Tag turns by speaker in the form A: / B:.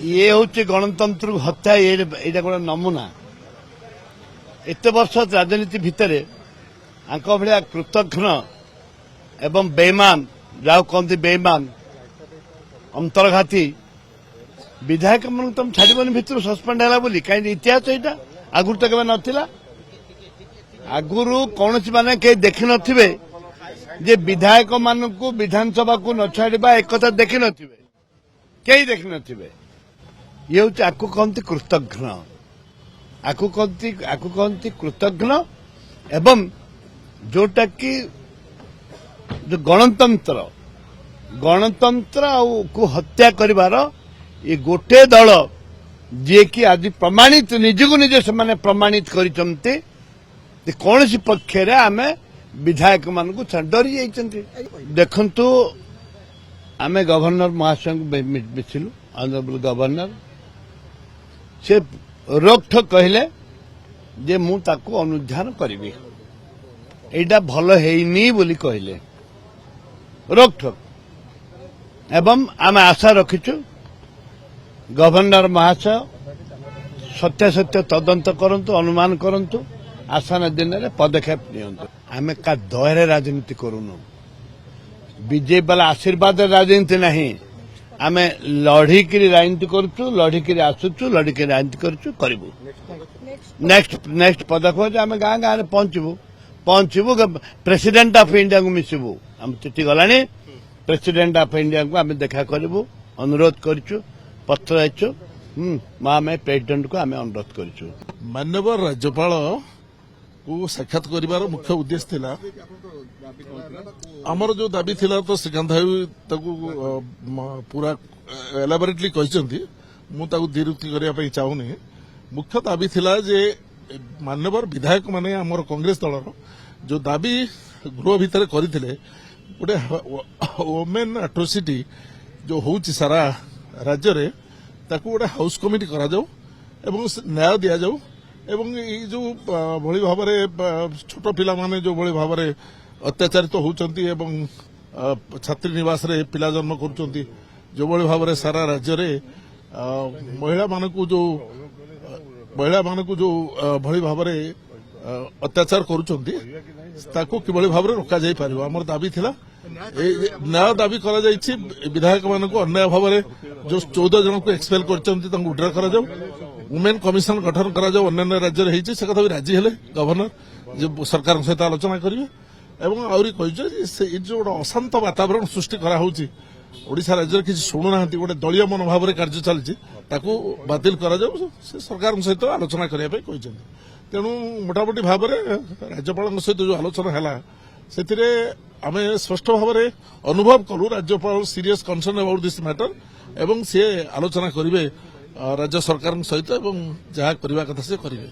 A: ये हूँ गणतंत्र हत्या ये गोटे नमूना एत वर्ष राजनीति भितर भाया कृतघ्न एवं बेईमान जहाँ कहते बेईमान अंतर्घाती विधायक मन तुम छाड़बनी भितर सस्पेंड है बोली कहीं इतिहास यहाँ आगुरी तो केवे नाला आगुरी कौन मैंने कहीं देखी नथिबे जे विधायक मान को विधानसभा को न छाड़ा एक देखी नथिबे कहीं देखी नथिबे ये हूँ आपको कहती कृतघ्न आपको कहती कृतघ्न एवं जोटा कि जो गणतंत्र को हत्या करिवार ये गोटे दल जी कि आज प्रमाणित निजको निजे से माने प्रमाणित करते कौन सी पक्ष आम विधायक मान को डरी जाइए देखु आम गवर्नर महाशय मिसिलु ऑनरेबल गवर्नर से रोकठोक कहले जे मु ताको अनुधान करी एटा भल हैनी बोली कहले रोकठोक एवं आम आशा रखिचु गवर्नर महाशय सत्यासत्य तदंत करंतु अनुमान करंतु आसान दिन में पदक्षेप नियंतु आम का दयर राजनीति करूनु बीजेपी वाला आशीर्वाद राजनीति नहीं आम लड़िकी राजनीति करुचु लड़िकी आसुचु लड़िकी राजनीति करुचु करूँ नेक्स्ट पदक्षेप आम गाँ गाँव पहुंचबू प्रेसिडेंट ऑफ इंडिया को मिसबू आम चिठी गलानी प्रेसिडेंट ऑफ इंडिया को आम देखा करूँ अनुरोध करूँ पत्र आइचु आम प्रेसिडेंट को आम अनुरोध करूँ
B: माननीय राज्यपाल को साक्षात करिवार मुख्य उद्देश्य थिला आमर जो दाबी थिला तो श्रीकांत भाई ताकू पूरा एलाबोरेटली कहते मुझे द्विरुक्ति करने चाहूनी मुख्य दाबी थिला जे माननीय विधायक माने आमर कांग्रेस दलर जो दाबी गृह भितर करते गोटे वोमेन एट्रोसिटी जो होची सारा राज्य रे ताकू गोटे हाउस कमिटी करा जाऊ एवं न्याय दिया जाऊ एवं ये जो भली भाव छोट पिला माने जो भली भाव अत्याचारित होती एवं छात्री निवास रे पिला जन्म करुँच जो भली भाव सारा राज्य रे महिला मानकु जो भली भाव अत्याचार करुँच किभली भाव रोक जाई पारिबो हमर दाबी थिला न्याय दाबी करा जायछि विधायक मानकु अन्याय भाव जो 14 जन को एक्सपेल करछन्ति तांको उड्रा करा जाऊ वुमेन कमिशन गठन करा जाऊ अन्य राज्य रे हिछि से कथा भी राजी हेले गवर्नर जो सरकार सहित आलोचना करिवे एवं आउरी कहिछ से जो अशांत वातावरण सृष्टि करा होछि ओडिशा राज्य किसी शुणु ना गोटे दलीय मनोभाव कार्य चलती बातिल करा जाऊ से सरकार सहित आलोचना करने तेणु मोटामोटी भाव राज्यपाल सहित जो आलोचना है से आम स्पष्ट भाव अनुभव कलु राज्यपाल serious concern about this matter एवं सी आलोचना करेंगे राज्य सरकार सहित जहाँ करने कथा से करेंगे।